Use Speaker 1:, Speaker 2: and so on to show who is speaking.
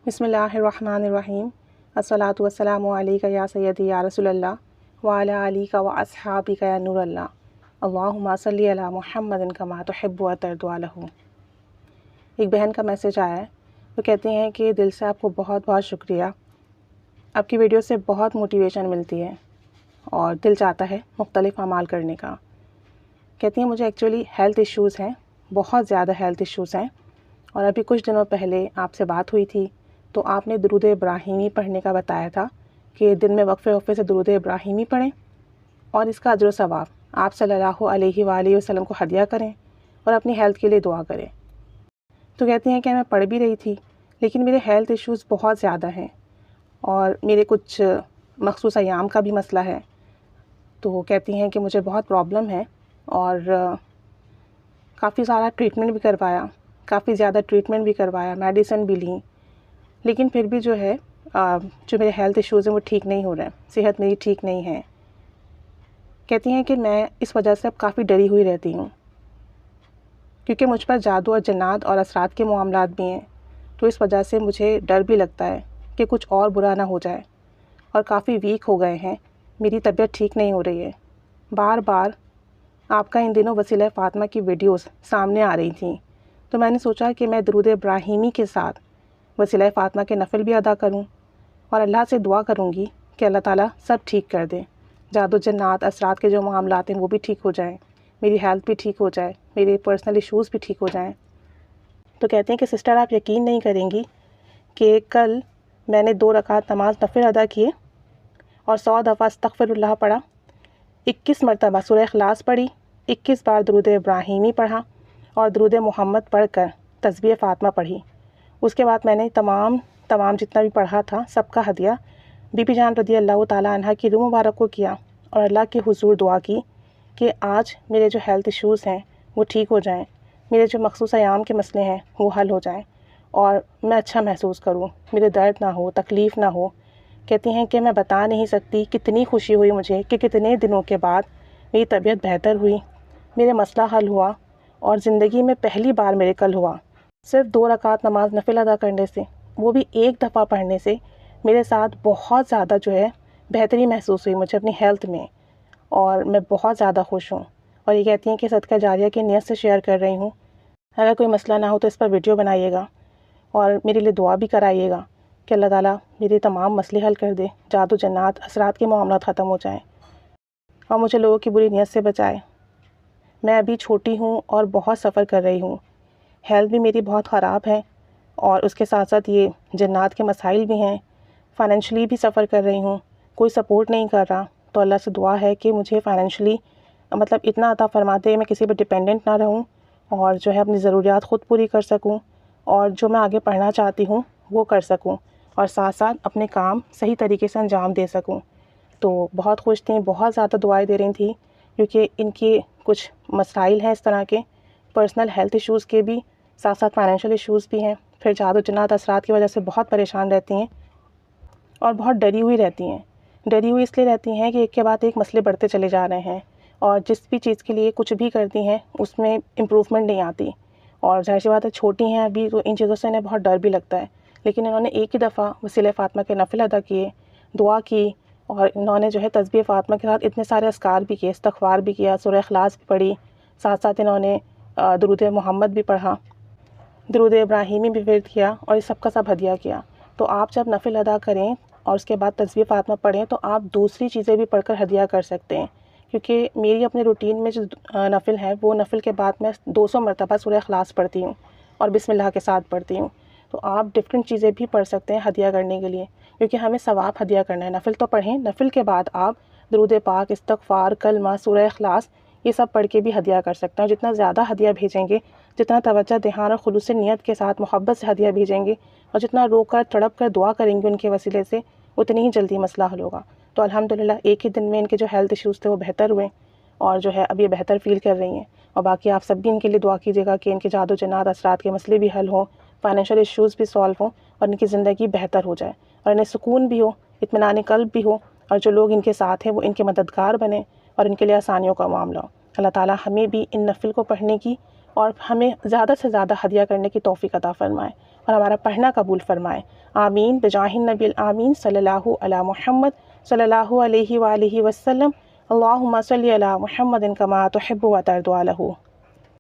Speaker 1: بسم اللہ الرحمن الرحیم الصلاۃ والسلام علیک یا سیدی یا رسول اللہ وعلی آلک و اصحابک یا نور اللہ اللہم صلی علی محمد کما تحب و ترضی عنہ۔ ایک بہن کا میسج آیا ہے، وہ کہتے ہیں کہ دل سے آپ کو بہت بہت شکریہ، آپ کی ویڈیو سے بہت موٹیویشن ملتی ہے اور دل چاہتا ہے مختلف اعمال کرنے کا۔ کہتی ہیں مجھے ایکچولی ہیلتھ ایشوز ہیں، بہت زیادہ ہیلتھ ایشوز ہیں، اور ابھی کچھ دنوں پہلے آپ سے بات ہوئی تھی تو آپ نے درود ابراہیمی پڑھنے کا بتایا تھا کہ دن میں وقفے سے درود ابراہیمی پڑھیں اور اس کا اجر و ثواب آپ صلی اللہ علیہ وآلہ وسلم کو ہدیہ کریں اور اپنی ہیلتھ کے لیے دعا کریں۔ تو کہتی ہیں کہ میں پڑھ بھی رہی تھی لیکن میرے ہیلتھ ایشوز بہت زیادہ ہیں اور میرے کچھ مخصوص ایام کا بھی مسئلہ ہے، تو کہتی ہیں کہ مجھے بہت پرابلم ہے اور کافی سارا ٹریٹمنٹ بھی کروایا، کافی زیادہ ٹریٹمنٹ بھی کروایا، میڈیسن بھی لیں، لیکن پھر بھی جو ہے جو میرے ہیلتھ ایشوز ہیں وہ ٹھیک نہیں ہو رہے ہیں، صحت میری ٹھیک نہیں ہے۔ کہتی ہیں کہ میں اس وجہ سے اب کافی ڈری ہوئی رہتی ہوں کیونکہ مجھ پر جادو اور جنات اور اثرات کے معاملات بھی ہیں، تو اس وجہ سے مجھے ڈر بھی لگتا ہے کہ کچھ اور برا نہ ہو جائے، اور کافی ویک ہو گئے ہیں، میری طبیعت ٹھیک نہیں ہو رہی ہے۔ بار بار آپ کا ان دنوں وسیلہ فاطمہ کی ویڈیوز سامنے آ رہی تھیں، تو میں نے سوچا کہ میں درود ابراہیمی کے ساتھ وسیلہ فاطمہ کے نفل بھی ادا کروں اور اللہ سے دعا کروں گی کہ اللہ تعالیٰ سب ٹھیک کر دے، جادو جنات اثرات کے جو معاملات ہیں وہ بھی ٹھیک ہو جائیں، میری ہیلتھ بھی ٹھیک ہو جائے، میرے پرسنل ایشوز بھی ٹھیک ہو جائیں۔ تو کہتے ہیں کہ سسٹر آپ یقین نہیں کریں گی کہ کل میں نے 2 رکعت نماز نفل ادا کیے اور 100 دفعہ استغفر اللہ پڑھا، 21 مرتبہ سورہ اخلاص پڑھی، 21 بار درود ابراہیمی پڑھا اور درود محمد پڑھ کر تسبیح فاطمہ پڑھی۔ اس کے بعد میں نے تمام جتنا بھی پڑھا تھا سب کا ہدیہ بی بی جان رضی اللہ تعالیٰ عنہ کی روح مبارک کو کیا اور اللہ کے حضور دعا کی کہ آج میرے جو ہیلتھ ایشوز ہیں وہ ٹھیک ہو جائیں، میرے جو مخصوص ایام کے مسئلے ہیں وہ حل ہو جائیں اور میں اچھا محسوس کروں، میرے درد نہ ہو، تکلیف نہ ہو۔ کہتی ہیں کہ میں بتا نہیں سکتی کتنی خوشی ہوئی مجھے کہ کتنے دنوں کے بعد میری طبیعت بہتر ہوئی، میرے مسئلہ حل ہوا اور زندگی میں پہلی بار میریکل ہوا۔ صرف 2 رکعت نماز نفل ادا کرنے سے، وہ بھی ایک دفعہ پڑھنے سے میرے ساتھ بہت زیادہ جو ہے بہتری محسوس ہوئی مجھے اپنی ہیلتھ میں، اور میں بہت زیادہ خوش ہوں۔ اور یہ کہتی ہیں کہ صدقہ جاریہ کی نیت سے شیئر کر رہی ہوں، اگر کوئی مسئلہ نہ ہو تو اس پر ویڈیو بنائیے گا اور میرے لیے دعا بھی کرائیے گا کہ اللہ تعالیٰ میرے تمام مسئلے حل کر دے، جادو جنات اثرات کے معاملات ختم ہو جائیں اور مجھے لوگوں کی بری نیت سے بچائے۔ میں ابھی چھوٹی ہوں اور بہت سفر کر رہی ہوں، ہیلتھ بھی میری بہت خراب ہے اور اس کے ساتھ ساتھ یہ جنات کے مسائل بھی ہیں، فائنینشلی بھی سفر کر رہی ہوں، کوئی سپورٹ نہیں کر رہا، تو اللہ سے دعا ہے کہ مجھے فائنینشلی اتنا عطا فرما دے میں کسی پہ ڈپینڈنٹ نہ رہوں اور جو ہے اپنی ضروریات خود پوری کر سکوں اور جو میں آگے پڑھنا چاہتی ہوں وہ کر سکوں اور ساتھ ساتھ اپنے کام صحیح طریقے سے انجام دے سکوں۔ تو بہت خوش تھیں، بہت زیادہ دعائیں دے رہی تھیں کیونکہ ان کے کچھ مسائل ہیں اس طرح کے، پرسنل ہیلتھ ایشوز کے بھی، ساتھ ساتھ فائنینشیل ایشوز بھی ہیں، پھر جادو جنات اثرات کی وجہ سے بہت پریشان رہتی ہیں اور بہت ڈری ہوئی رہتی ہیں۔ ڈری ہوئی اس لیے رہتی ہیں کہ ایک کے بعد ایک مسئلے بڑھتے چلے جا رہے ہیں اور جس بھی چیز کے لیے کچھ بھی کرتی ہیں اس میں امپروومنٹ نہیں آتی، اور ظاہر سی بات ہے چھوٹی ہیں ابھی تو ان چیزوں سے انہیں بہت ڈر بھی لگتا ہے، لیکن انہوں نے ایک ہی دفعہ وسیلہ فاطمہ کے نفل ادا کیے، دعا کی، اور انہوں نے جو ہے تسبیح فاطمہ کے ساتھ اتنے سارے اذکار بھی کیے، استغفار بھی کیا، سورہ اخلاص بھی پڑھی، ساتھ ساتھ انہوں نے درود محمد بھی پڑھا، درود ابراہیمی بھی ورد کیا اور یہ سب کا سب ہدیہ کیا۔ تو آپ جب نفل ادا کریں اور اس کے بعد تسبیح فاطمہ پڑھیں تو آپ دوسری چیزیں بھی پڑھ کر ہدیہ کر سکتے ہیں، کیونکہ میری اپنے روٹین میں جو نفل ہے وہ نفل کے بعد میں 200 مرتبہ سورہ اخلاص پڑھتی ہوں اور بسم اللہ کے ساتھ پڑھتی ہوں۔ تو آپ ڈفرینٹ چیزیں بھی پڑھ سکتے ہیں ہدیہ کرنے کے لیے، کیونکہ ہمیں ثواب ہدیہ کرنا ہے۔ نفل تو پڑھیں، نفل کے بعد آپ درود پاک، استغفار، کلمہ، سورہ اخلاص یہ سب پڑھ کے بھی ہدیہ کر سکتے ہیں، اور جتنا زیادہ ہدیہ بھیجیں گے، جتنا توجہ دھیان اور خلوص نیت کے ساتھ محبت سے ہدیہ بھیجیں گے اور جتنا رو کر تڑپ کر دعا کریں گے ان کے وسیلے سے، اتنی ہی جلدی مسئلہ حل ہوگا۔ تو الحمدللہ ایک ہی دن میں ان کے جو ہیلتھ ایشوز تھے وہ بہتر ہوئے اور جو ہے اب یہ بہتر فیل کر رہی ہیں، اور باقی آپ سب بھی ان کے لیے دعا کیجیے گا کہ ان کے جادو جنات اثرات کے مسئلے بھی حل ہوں، فائنینشیل ایشوز بھی سالو ہوں اور ان کی زندگی بہتر ہو جائے اور انہیں سکون بھی ہو، اطمینان قلب بھی ہو، اور جو لوگ ان کے ساتھ ہیں وہ ان کے مددگار بنیں اور ان کے لیے آسانیوں کا معاملہ ہو۔ اللہ تعالیٰ ہمیں بھی ان نفل کو پڑھنے کی اور ہمیں زیادہ سے زیادہ ہدیہ کرنے کی توفیق عطا فرمائے اور ہمارا پڑھنا قبول فرمائے۔ آمین بجاہ النبی الآمین صلی اللہ علی محمد صلی اللہ علیہ وآلہ وسلم۔ اللہم صلی علی محمد کما تحب و ترضی عنہ۔